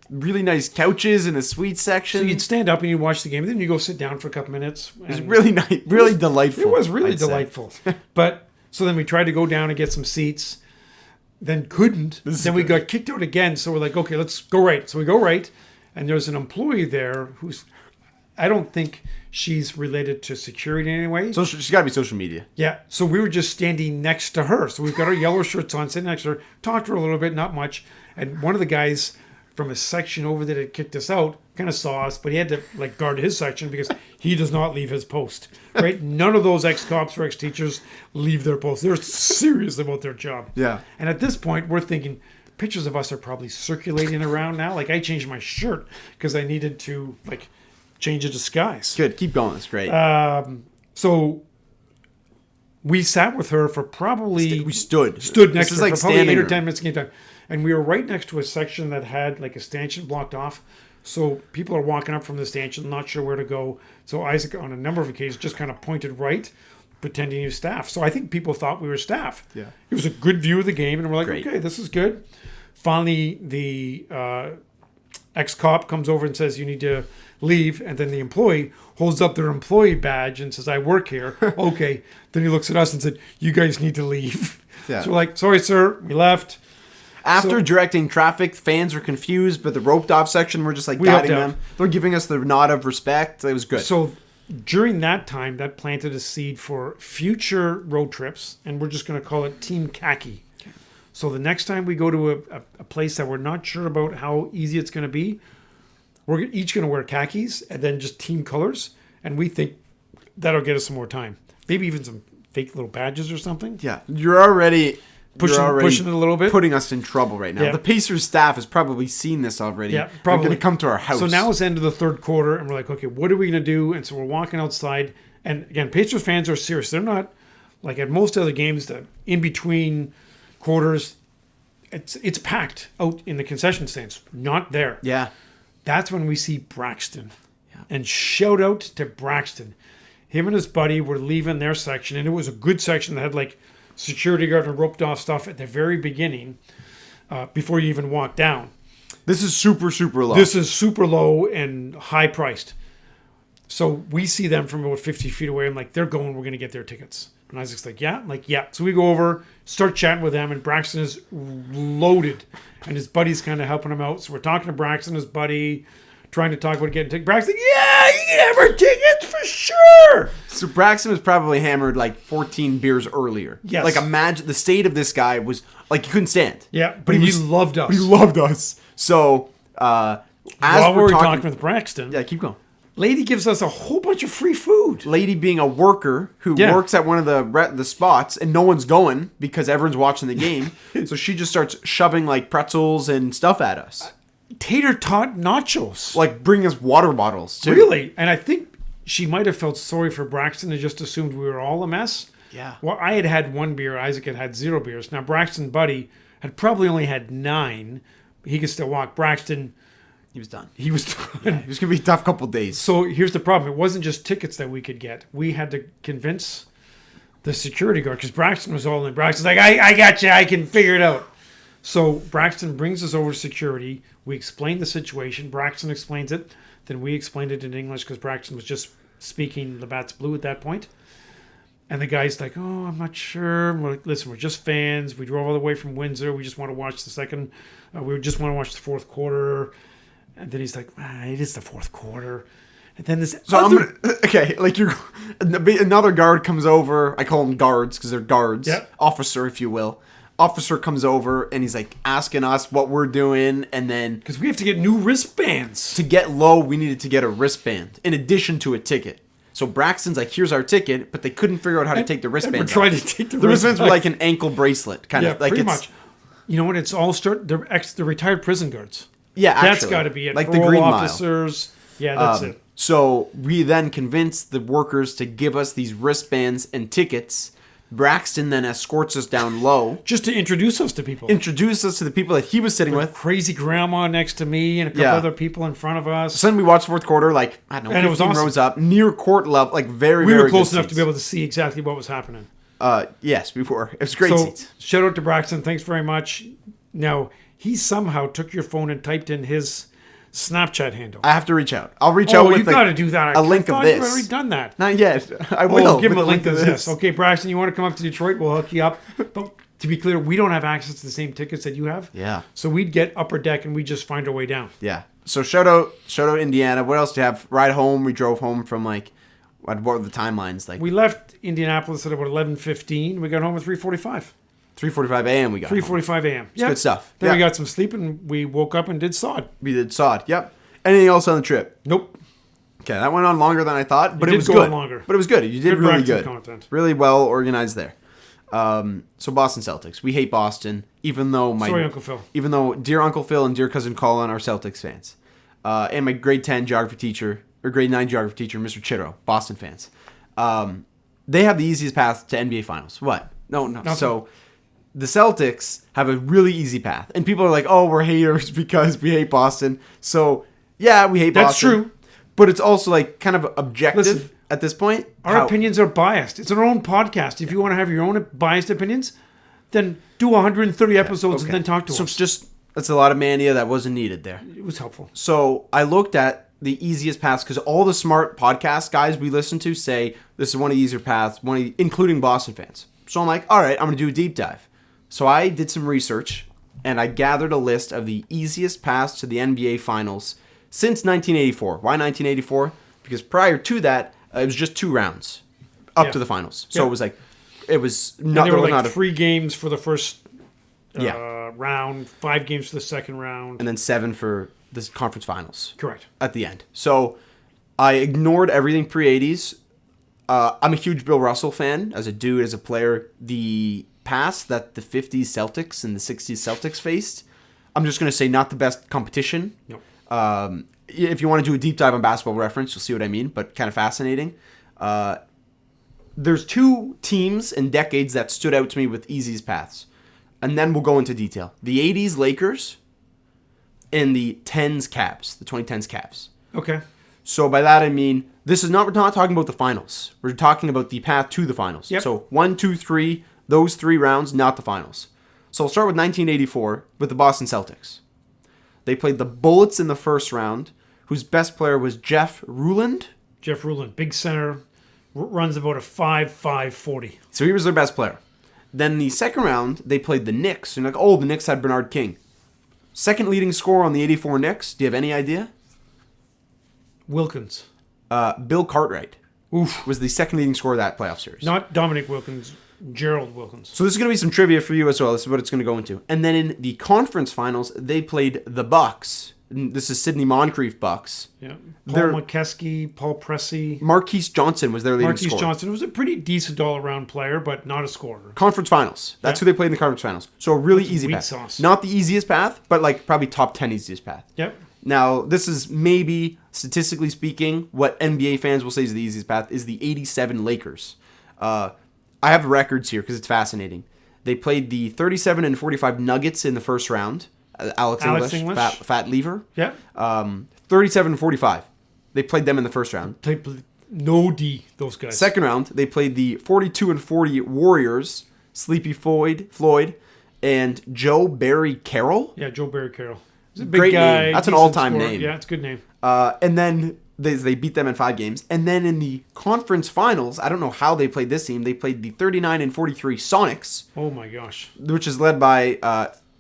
really nice couches in the suite section. So you'd stand up and you'd watch the game, and then you go sit down for a couple minutes. It was really nice, really delightful. It was really delightful. But so then we tried to go down and get some seats, then couldn't. Then we got kicked out again. So we're like, okay, let's go right. So we go right, and there's an employee there who's, I don't think she's related to security in any way. So she's got to be social media. Yeah. So we were just standing next to her. So we've got our yellow shirts on, sitting next to her, talked to her a little bit, not much. And one of the guys from a section over that had kicked us out kind of saw us, but he had to guard his section because he does not leave his post. Right? None of those ex-cops or ex-teachers leave their post. They're serious about their job. Yeah. And at this point, we're thinking pictures of us are probably circulating around now. I changed my shirt because I needed to change a disguise. Good. Keep going. That's great. So we sat with her for probably... We stood next to her for probably 8 or 10 minutes of game time. And we were right next to a section that had a stanchion blocked off. So people are walking up from the stanchion, not sure where to go. So Isaac, on a number of occasions, just kind of pointed right. pretending he was staff. So I think people thought we were staff. Yeah. It was a good view of the game, and we're like, Great. okay, this is good. Finally, the ex-cop comes over and says, you need to leave. And then the employee holds up their employee badge and says, I work here. Okay. Then he looks at us and said, you guys need to leave. Yeah. So we're like, sorry, sir. We left. After directing traffic, fans were confused, but the roped off section, we're just like guiding helped out. them. They're giving us the nod of respect. It was good. So during that time, that planted a seed for future road trips, and we're just going to call it Team Khaki. So the next time we go to a place that we're not sure about how easy it's going to be, we're each going to wear khakis and then just team colors, and we think that'll get us some more time. Maybe even some fake little badges or something. Yeah, you're already pushing it a little bit, putting us in trouble right now. Yeah. The Pacers staff has probably seen this already. Yeah, They're probably. going to come to our house. So now it's the end of the third quarter, and we're like, okay, what are we going to do? And so we're walking outside, and again, Pacers fans are serious. They're not like at most other games that in between quarters, it's packed out in the concession stands. Not there. Yeah. That's when we see Braxton. Yeah. And shout out to Braxton. Him and his buddy were leaving their section, and it was a good section that had like security guard and roped off stuff at the very beginning before you even walk down. This is super, super low. This is super low and high priced. So we see them from about 50 feet away. I'm like, they're going, we're going to get their tickets. And Isaac's like, yeah. I'm like, yeah. So we go over, start chatting with them, and Braxton is loaded. And his buddy's kind of helping him out. So we're talking to Braxton, his buddy, trying to talk about getting tickets. Braxton's like, yeah, you can have our tickets for sure. So Braxton was probably hammered like 14 beers earlier. Yes. Like imagine the state of this guy was like he couldn't stand. Yeah, but he loved us. He loved us. So as while we're talking with Braxton, yeah, keep going. lady gives us a whole bunch of free food. Lady being a worker who works at one of the spots and no one's going because everyone's watching the game. So she just starts shoving like pretzels and stuff at us. Tater tot nachos. Like bring us water bottles too. Really? And I think she might have felt sorry for Braxton and just assumed we were all a mess. Yeah. Well, I had one beer. Isaac had 0 beers. Now, Braxton buddy had probably only had 9. He could still walk. Braxton, He was done. he was done. Yeah, it was going to be a tough couple days. So here's the problem. It wasn't just tickets that we could get. We had to convince the security guard because Braxton was all in. Braxton's like, I got you. I can figure it out. So Braxton brings us over to security. We explain the situation. Braxton explains it. Then we explained it in English because Braxton was just speaking Labatt's Blue at that point. And the guy's like, oh, I'm not sure. We're like, listen, we're just fans. We drove all the way from Windsor. We just want to watch the second. We just want to watch the fourth quarter. And then he's like, it is the fourth quarter. And then this. So like another guard comes over. I call them guards because they're guards. Yep. Officer, if you will. Officer comes over and he's like asking us what we're doing, and then because we have to get new wristbands. To get low, we needed to get a wristband in addition to a ticket. So Braxton's like, here's our ticket, but they couldn't figure out how to take the wristbands. We're trying to take the wristbands were like an ankle bracelet, kind of like pretty much. You know what? It's all they're retired prison guards. Yeah, actually, that's got to be it. Like Parole the Green officers. Mile. Yeah, that's it. So we then convinced the workers to give us these wristbands and tickets. Braxton then escorts us down low. Just to introduce us to people. Introduce us to the people that he was sitting with. Crazy grandma next to me and a couple other people in front of us. So then we watched fourth quarter, like, I don't know, and 15 it was awesome. rows up, near court level, like very, we very were close good enough seats. to be able to see exactly what was happening. Yes, we were. It was great seats. Shout out to Braxton. Thanks very much. Now, he somehow took your phone and typed in his Snapchat handle. I have to reach out. I'll reach out with you got to do that. a link of I this. thought you've already done that. Not yet. I will. Give him a link to this. Okay, Braxton, you want to come up to Detroit? We'll hook you up. But to be clear, we don't have access to the same tickets that you have. Yeah. So we'd get upper deck and we'd just find our way down. Yeah. So shout out Indiana. What else do you have? Ride home. We drove home from like, what were the timelines like? We left Indianapolis at about 11:15. We got home at 3:45. 3:45 a.m. we got 3:45 a.m. Yeah. Good stuff. Then we got some sleep and we woke up and did sod. We did sod. Yep. Anything else on the trip? Nope. Okay, that went on longer than I thought, but It it was did go good. on longer. But it was good. You did really good. Content. Really well organized there. So Boston Celtics. We hate Boston, even though Sorry, Uncle Phil. Even though dear Uncle Phil and dear cousin Colin are Celtics fans, and my grade 10 geography teacher or grade 9 geography teacher, Mr. Chitto, Boston fans. They have the easiest path to NBA Finals. What? No. Nothing. So the Celtics have a really easy path, and people are like, "Oh, we're haters because we hate Boston." So yeah, we hate Boston. That's true. But it's also like kind of objective. Listen, at this point. Our opinions are biased. It's our own podcast. If you want to have your own biased opinions, then do 130 episodes and then talk to us. That's a lot of mania that wasn't needed there. It was helpful. So I looked at the easiest paths because all the smart podcast guys we listen to say this is one of the easier paths, including Boston fans. So I'm like, all right, I'm going to do a deep dive. So I did some research and I gathered a list of the easiest paths to the NBA Finals since 1984. Why 1984? Because prior to that, it was just 2 rounds up to the finals. So it was not. And there were 3 games for the first round, 5 games for the second round, and then 7 for the conference finals. Correct. At the end. So I ignored everything pre-80s. I'm a huge Bill Russell fan as a dude, as a player. The pass that the 50s Celtics and the 60s Celtics faced, I'm just going to say not the best competition. No. If you want to do a deep dive on Basketball Reference, you'll see what I mean, but kind of fascinating. There's 2 teams and decades that stood out to me with easiest paths. And then we'll go into detail. The 80s Lakers and the 10s Cavs, the 2010s Cavs. Okay. So by that I mean, we're not talking about the finals. We're talking about the path to the finals. Yep. So 1, 2, 3, those 3 rounds, not the finals. So we'll start with 1984 with the Boston Celtics. They played the Bullets in the first round, whose best player was Jeff Ruland. Jeff Ruland, big center, runs about a 5.5 40. So he was their best player. Then the second round, they played the Knicks. And the Knicks had Bernard King. Second leading scorer on the 84 Knicks. Do you have any idea? Wilkins. Bill Cartwright. Was the second leading scorer of that playoff series. Not Dominic Wilkins, Gerald Wilkins. So this is going to be some trivia for you as well. This is what it's going to go into. And then in the conference finals, they played the Bucks. This is Sidney Moncrief Bucks. Yeah. Paul McKeskey, Paul Pressey. Marquise Johnson was their leading scorer. Marquise Johnson was a pretty decent all-around player, but not a scorer. Conference finals. That's who they played in the conference finals. So a really easy path. Sauce. Not the easiest path, but probably top 10 easiest path. Yep. Now, this is maybe, statistically speaking, what NBA fans will say is the easiest path, is the 87 Lakers. I have records here because it's fascinating. They played the 37 and 45 Nuggets in the first round. Alex English. Fat Lever. Yeah. 37 and 45. They played them in the first round. No D, those guys. Second round, they played the 42 and 40 Warriors, Sleepy Floyd, and Joe Barry Carroll. Yeah, Joe Barry Carroll. He's a big Great guy. Name. That's an all-time name. Yeah, it's a good name. And then they beat them in 5 games. And then in the conference finals, I don't know how they played this team. They played the 39 and 43 Sonics. Oh my gosh. Which is led by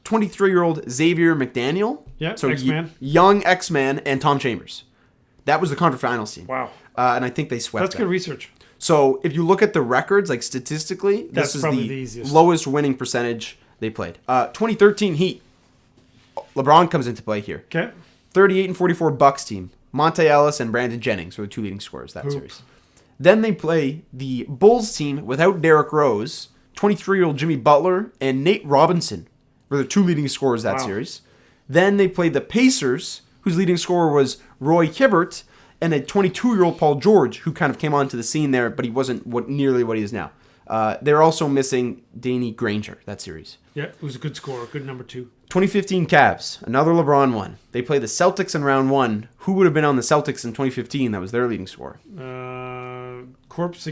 23-year-old Xavier McDaniel. Yeah, so X-Man. Young X-Man and Tom Chambers. That was the conference finals team. Wow. And I think they swept That's good research. So if you look at the records, statistically, this is probably the easiest. lowest winning percentage they played. 2013 Heat. LeBron comes into play here. Okay. 38 and 44 Bucks team. Monte Ellis and Brandon Jennings were the 2 leading scorers that series. Then they play the Bulls team without Derrick Rose, 23-year-old Jimmy Butler, and Nate Robinson were the 2 leading scorers that series. Then they played the Pacers, whose leading scorer was Roy Hibbert, and a 22-year-old Paul George, who kind of came onto the scene there, but he wasn't nearly what he is now. They're also missing Danny Granger that series. Yeah, it was a good scorer, good number 2. 2015 Cavs, another LeBron one. They played the Celtics in round 1. Who would have been on the Celtics in 2015 that was their leading scorer? Corpse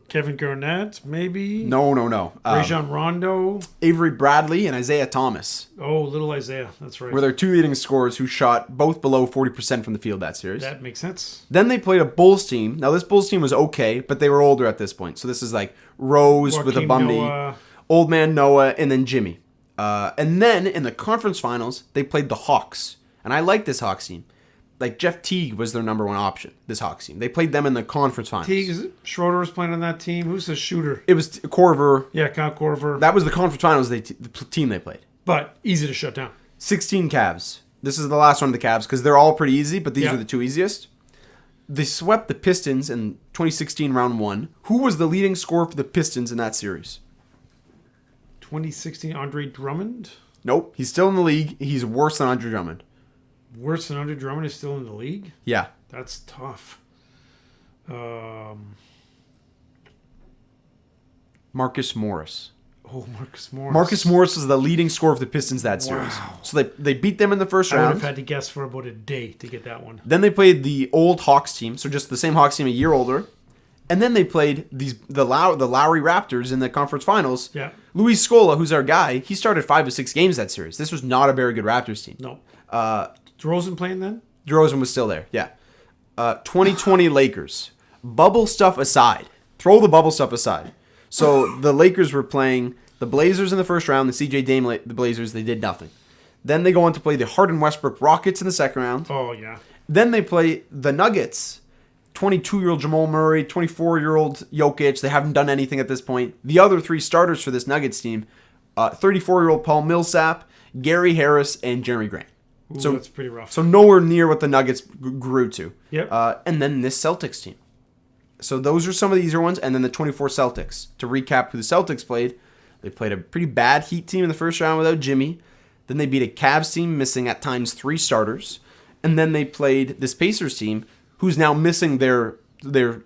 Kevin Garnett, maybe? No. Rajon Rondo. Avery Bradley and Isaiah Thomas. Oh, little Isaiah, that's right. Were their 2 leading scorers who shot both below 40% from the field that series. That makes sense. Then they played a Bulls team. Now, this Bulls team was okay, but they were older at this point. So this is Rose Joakim with a bum knee, old man Noah, and then Jimmy. And then in the conference finals, they played the Hawks. And I like this Hawks team. Jeff Teague was their number 1 option, this Hawks team. They played them in the conference finals. Teague, is it Schroeder was playing on that team? Who's the shooter? It was Corver. Yeah, Kyle Corver. That was the conference finals, the team they played. But easy to shut down. 16 Cavs. This is the last one of the Cavs because they're all pretty easy, but these are the 2 easiest. They swept the Pistons in 2016 round 1. Who was the leading scorer for the Pistons in that series? 2016 Andre Drummond? Nope. He's still in the league. He's worse than Andre Drummond. Worse than Andre Drummond is still in the league? Yeah. That's tough. Marcus Morris. Oh, Marcus Morris. Marcus Morris was the leading scorer of the Pistons that series. Wow. So they beat them in the first I round. would have had to guess for about a day to get that one. Then they played the old Hawks team, so just the same Hawks team a year older. And then they played the Lowry Raptors in the conference finals. Yeah. Luis Scola, who's our guy, he started 5 of 6 games that series. This was not a very good Raptors team. No. DeRozan playing then? DeRozan was still there, yeah. 2020 Lakers. Bubble stuff aside. Throw the bubble stuff aside. So the Lakers were playing the Blazers in the first round, the CJ Dame the Blazers, they did nothing. Then they go on to play the Harden-Westbrook Rockets in the second round. Oh, yeah. Then they play the Nuggets. 22-year-old Jamal Murray, 24-year-old Jokic. They haven't done anything at this point. The other 3 starters for this Nuggets team, 34-year-old Paul Millsap, Gary Harris, and Jeremy Grant. Ooh, So that's pretty rough. So nowhere near what the Nuggets grew to. Yep. And then this Celtics team. So those are some of the easier ones. And then the 24 Celtics. To recap who the Celtics played, they played a pretty bad Heat team in the first round without Jimmy. Then they beat a Cavs team missing at times 3 starters. And then they played this Pacers team who's now missing their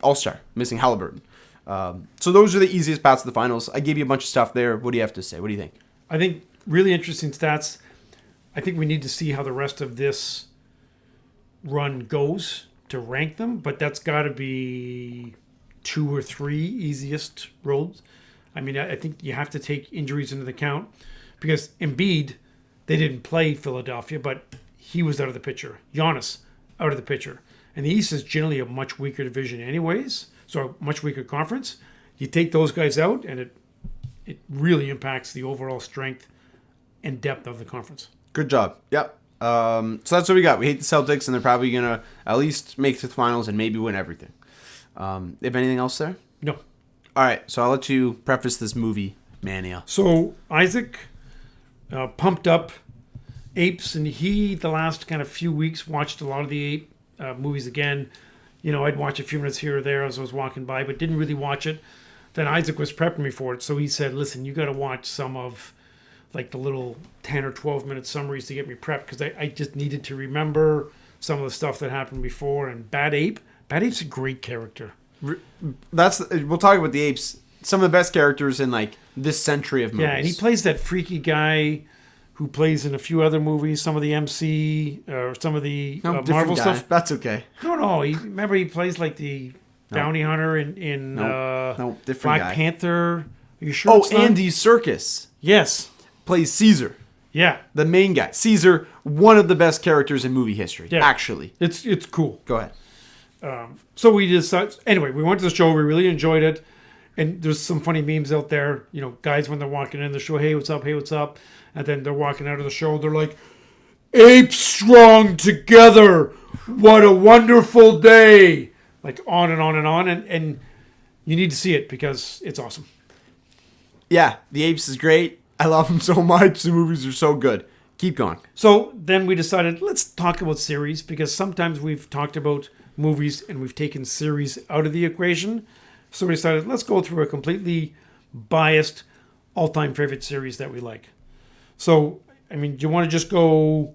all-star, missing Halliburton. So those are the easiest paths to the finals. I gave you a bunch of stuff there. What do you have to say? What do you think? I think really interesting stats. I think we need to see how the rest of this run goes to rank them, but that's got to be 2 or 3 easiest roads. I mean, I think you have to take injuries into account because Embiid, they didn't play Philadelphia, but he was out of the picture. Giannis, out of the picture. And the East is generally a much weaker division anyways, so a much weaker conference. You take those guys out, and it really impacts the overall strength and depth of the conference. Good job. Yep. So that's what we got. We hate the Celtics, and they're probably going to at least make it to the finals and maybe win everything. If anything else there? No. All right, so I'll let you preface this movie, Mania. So Isaac pumped up Apes, and the last kind of few weeks, watched a lot of the Ape movies again. You know, I'd watch a few minutes here or there as I was walking by, but didn't really watch it. Then Isaac was prepping me for it, so he said, listen, you got to watch some of like the little 10 or 12 minute summaries to get me prepped, because I just needed to remember some of the stuff that happened before. And Bad Ape's a great character. We'll talk about the Apes. Some of the best characters in like this century of movies. Yeah, and he plays that freaky guy who plays in a few other movies, some of the MC or some of the Marvel stuff. That's okay. No. Remember he plays like the bounty hunter in different Black guy. Panther. Are you sure? Oh, it's not? Andy Serkis Yes. plays Caesar. Yeah. The main guy. Caesar, one of the best characters in movie history. Yeah. Actually. It's cool. Go ahead. So we decided, anyway, we went to the show. We really enjoyed it. And there's some funny memes out there. You know, guys, when they're walking in the show, hey, what's up? Hey, what's up? And then they're walking out of the show. They're like, Apes strong together. What a wonderful day. Like on and on and on. And you need to see it because it's awesome. Yeah, The Apes is great. I love him so much. The movies are so good. Keep going. So then we decided, let's talk about series, because sometimes we've talked about movies and we've taken series out of the equation. So we decided, let's go through a completely biased all-time favorite series that we like. So, I mean, do you want to just go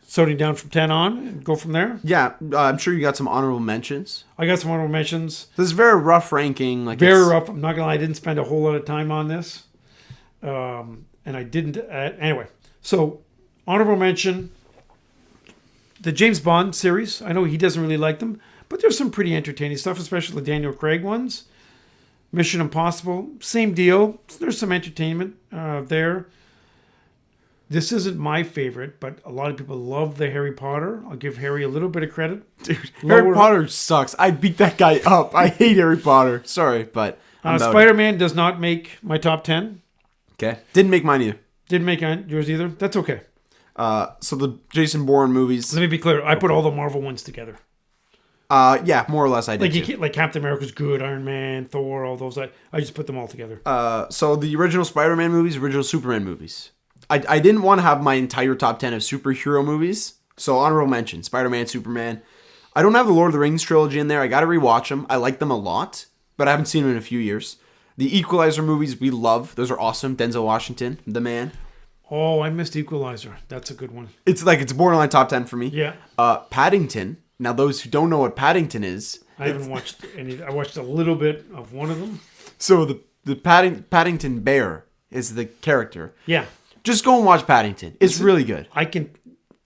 starting down from 10 on and go from there? Yeah, I'm sure you got some honorable mentions. I got some honorable mentions. This is very rough ranking. Very rough. I'm not going to lie, I didn't spend a whole lot of time on this. And I didn't. Anyway, so honorable mention, the James Bond series. I know he doesn't really like them, but there's some pretty entertaining stuff, especially the Daniel Craig ones. Mission Impossible, same deal. There's some entertainment there. This isn't my favorite, but a lot of people love the Harry Potter. I'll give Harry a little bit of credit. Dude, Harry Potter sucks. I beat that guy up. I hate Harry Potter. Sorry, but Spider-Man does not make my top 10. Okay. Didn't make mine either. Didn't make yours either. That's okay. So the Jason Bourne movies. Let me be clear. I put all the Marvel ones together. Yeah, more or less I did. Like Captain America's good, Iron Man, Thor, all those. I just put them all together. So the original Spider-Man movies, original Superman movies. I didn't want to have my entire top 10 of superhero movies. So honorable mention, Spider-Man, Superman. I don't have the Lord of the Rings trilogy in there. I got to rewatch them. I like them a lot, but I haven't seen them in a few years. The Equalizer movies we love. Those are awesome. Denzel Washington, the man. Oh, I missed Equalizer. That's a good one. It's borderline top 10 for me. Yeah. Paddington. Now, those who don't know what Paddington is. I haven't watched any. I watched a little bit of one of them. So the Paddington Bear is the character. Yeah. Just go and watch Paddington. It's really good.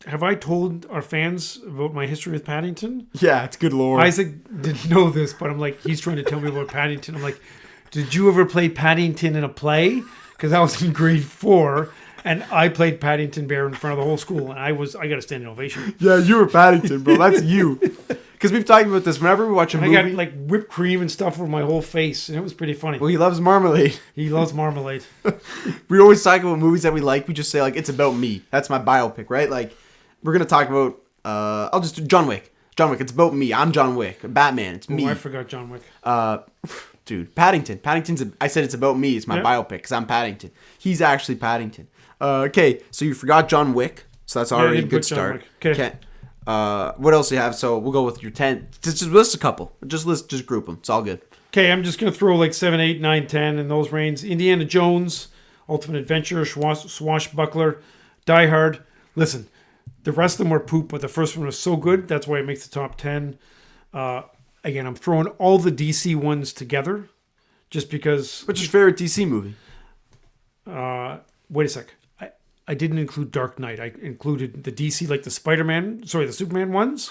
have I told our fans about my history with Paddington? Yeah, it's good lore. Isaac didn't know this, but I'm like, he's trying to tell me about Paddington. I'm like, did you ever play Paddington in a play? Because I was in grade 4, and I played Paddington Bear in front of the whole school, and I got a standing ovation. Yeah, you were Paddington, bro. That's you. Because we've talked about this. Whenever we watch a movie, I got like whipped cream and stuff over my whole face, and it was pretty funny. Well, he loves marmalade. He loves marmalade. We always talk about movies that we like. We just say like, it's about me. That's my biopic, right? Like, we're gonna talk about. I'll just do John Wick. John Wick. It's about me. I'm John Wick. Batman. It's me. Oh, I forgot John Wick. Dude, Paddington. I said it's about me. It's my biopic because I'm Paddington. He's actually Paddington. Okay, so you forgot John Wick. So that's already a good start. Okay. What else do you have? So we'll go with your 10. Just list a couple. Just group them. It's all good. Okay, I'm just going to throw like 7, 8, 9, 10 in those ranges. Indiana Jones, Ultimate Adventure, Swashbuckler, Die Hard. Listen, the rest of them were poop, but the first one was so good. That's why it makes the top 10. Again, I'm throwing all the DC ones together just because... What's your favorite DC movie? Wait a sec. I didn't include Dark Knight. I included the DC, like the the Superman ones.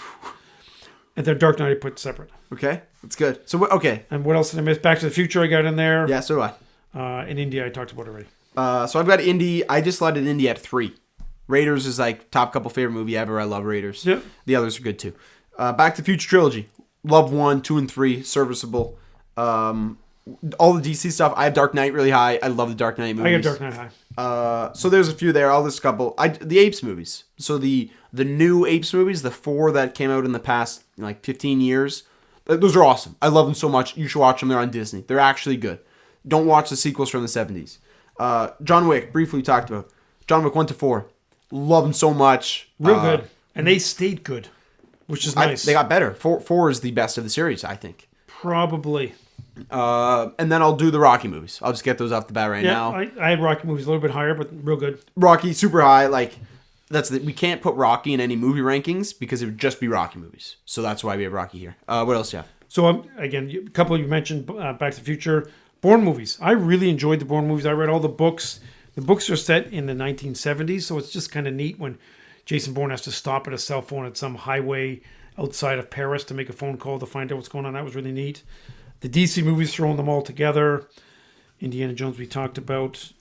And then Dark Knight I put separate. Okay, that's good. So, okay. And what else did I miss? Back to the Future I got in there. Yeah, so do I. In India I talked about already. So I've got Indy. I just slotted Indy at 3. Raiders is like top couple favorite movie ever. I love Raiders. Yep. The others are good too. Back to the Future trilogy. Love 1, 2, and 3. Serviceable. All the DC stuff. I have Dark Knight really high. I love the Dark Knight movies. I got Dark Knight high. So there's a few there. I'll list a couple. The Apes movies. So the new Apes movies, the 4 that came out in the past like 15 years, those are awesome. I love them so much. You should watch them. They're on Disney. They're actually good. Don't watch the sequels from the 70s. John Wick, briefly talked about. John Wick 1 to 4. Love them so much. Real good. And they stayed good, which is nice. They got better. 4 is the best of the series, I think. Probably. And then I'll do the Rocky movies. I'll just get those off the bat now. I had Rocky movies a little bit higher, but real good. Rocky, super high. Like, we can't put Rocky in any movie rankings because it would just be Rocky movies. So that's why we have Rocky here. What else do you have? So, again, a couple you mentioned, Back to the Future. Bourne movies. I really enjoyed the Bourne movies. I read all the books. The books are set in the 1970s, so it's just kind of neat when Jason Bourne has to stop at a cell phone at some highway outside of Paris to make a phone call to find out what's going on. That was really neat. The DC movies, throwing them all together. Indiana Jones we talked about.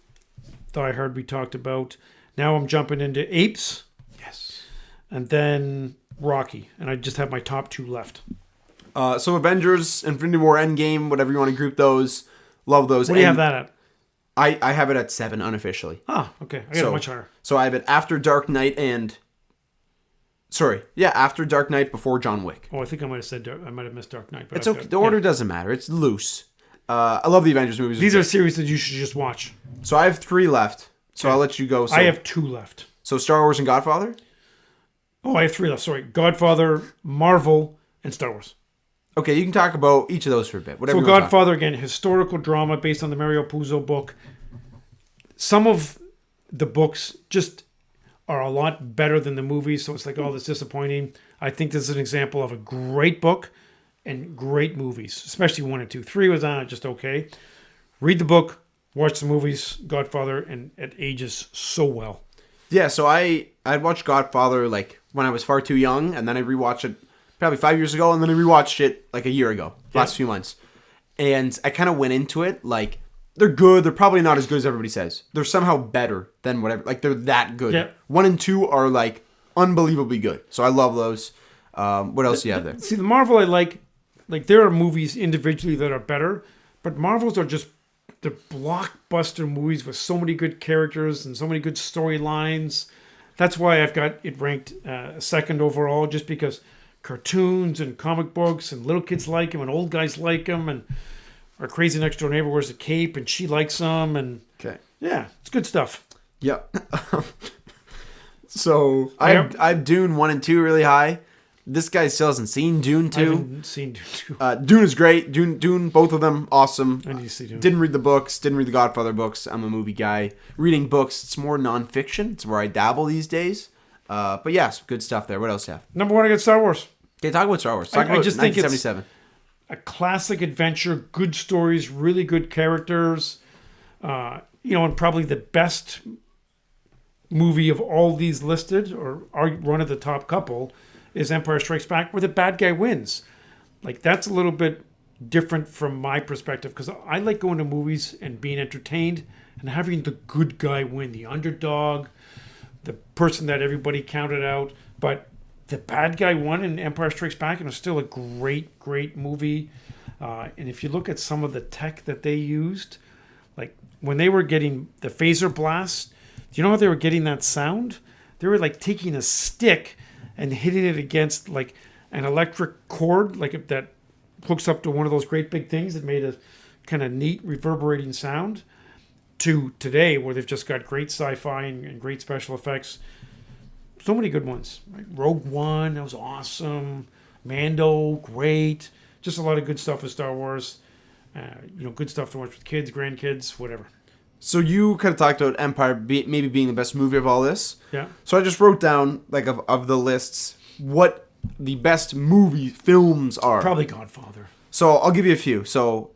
Die Hard we talked about. Now I'm jumping into Apes. Yes. And then Rocky. And I just have my top 2 left. So Avengers, Infinity War, Endgame, whatever you want to group those. Love those. What do you have that at? I have it at 7 unofficially. Ah, okay. I got it much higher. So I have it after Dark Knight after Dark Knight, before John Wick. Oh, I think I might have missed Dark Knight. But it's okay. The order doesn't matter. It's loose. I love the Avengers movies. These are series that you should just watch. So I have 3 left. So I'll let you go. So, I have 2 left. So Star Wars and Godfather? Oh, I have 3 left. Sorry. Godfather, Marvel, and Star Wars. Okay, you can talk about each of those for a bit. Whatever. So Godfather, again, historical drama based on the Mario Puzo book. Some of the books just are a lot better than the movies, so it's like, oh, that's disappointing. I think this is an example of a great book and great movies, especially 1 and 2. 3 was just okay. Read the book, watch the movies, Godfather, and it ages so well. Yeah, so I'd watched Godfather like when I was far too young, and then I rewatched it probably 5 years ago, and then I rewatched it like a year ago, last few months. And I kind of went into it like, they're good. They're probably not as good as everybody says. They're somehow better than whatever. Like, they're that good. Yeah. 1 and 2 are like unbelievably good. So I love those. What else do you have there? See, the Marvel I like there are movies individually that are better, but Marvels are just the blockbuster movies with so many good characters and so many good storylines. That's why I've got it ranked second overall, just because cartoons and comic books and little kids like them and old guys like them, and our crazy next door neighbor wears a cape and she likes them, and yeah, it's good stuff. Yep. So I have Dune 1 and 2 really high. This guy still hasn't seen Dune 2. I haven't seen Dune 2. Dune is great. Dune, both of them, awesome. I need to see Dune. Didn't read the books. Didn't read the Godfather books. I'm a movie guy. Reading books, it's more nonfiction. It's where I dabble these days. But yeah, some good stuff there. What else do you have? Number 1, I got Star Wars. Okay, talk about Star Wars. Talk I about just think it's 1977. a classic adventure, good stories, really good characters. And probably the best movie of all these listed, or one of the top couple, is Empire Strikes Back, where the bad guy wins. Like, that's a little bit different from my perspective, because I like going to movies and being entertained and having the good guy win, the underdog, the person that everybody counted out. But the bad guy won in Empire Strikes Back, and it was still a great movie. And if you look at some of the tech that they used, like when they were getting the phaser blast, do you know how they were getting that sound? They were like taking a stick and hitting it against like an electric cord, like that hooks up to one of those great big things that made a kind of neat reverberating sound, to today where they've just got great sci-fi and great special effects. So many good ones. Right? Rogue One, that was awesome. Mando, great. Just a lot of good stuff with Star Wars. Good stuff to watch with kids, grandkids, whatever. So you kind of talked about Empire maybe being the best movie of all this. Yeah. So I just wrote down, like, of the lists, what the best films are. Probably Godfather. So I'll give you a few. So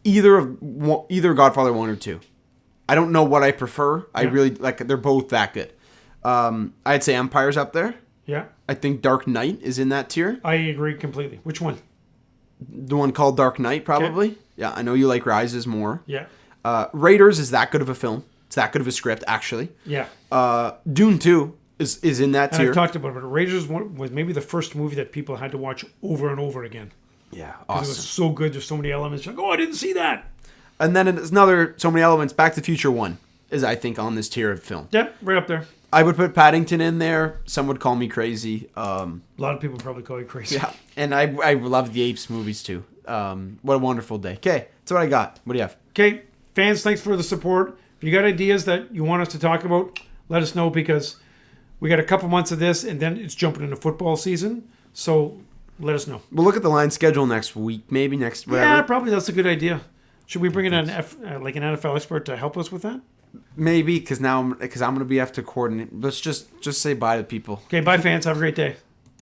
either Godfather 1 or 2. I don't know what I prefer. Yeah. I really, like, they're both that good. I'd say Empire's up there. Yeah. I think Dark Knight is in that tier. I agree completely. Which one? The one called Dark Knight, probably. Okay. Yeah, I know you like Rises more. Yeah. Raiders is that good of a film. It's that good of a script, actually. Yeah. Dune 2 is in that tier. I've talked about it, but Raiders was maybe the first movie that people had to watch over and over again. Yeah, awesome. It was so good. There's so many elements. You're like, I didn't see that. And then it's another so many elements. Back to the Future 1 is, I think, on this tier of film. Yeah, right up there. I would put Paddington in there. Some would call me crazy. A lot of people probably call you crazy. Yeah, and I love the Apes movies too. What a wonderful day. Okay, that's what I got. What do you have? Okay, fans, thanks for the support. If you got ideas that you want us to talk about, let us know, because we got a couple months of this, and then it's jumping into football season. So let us know. We'll look at the line schedule next week, maybe next whatever. Yeah, probably that's a good idea. Should we bring in an NFL expert to help us with that? Maybe, because I'm going to be have to coordinate. Let's just say bye to people. Okay, bye, fans. Have a great day.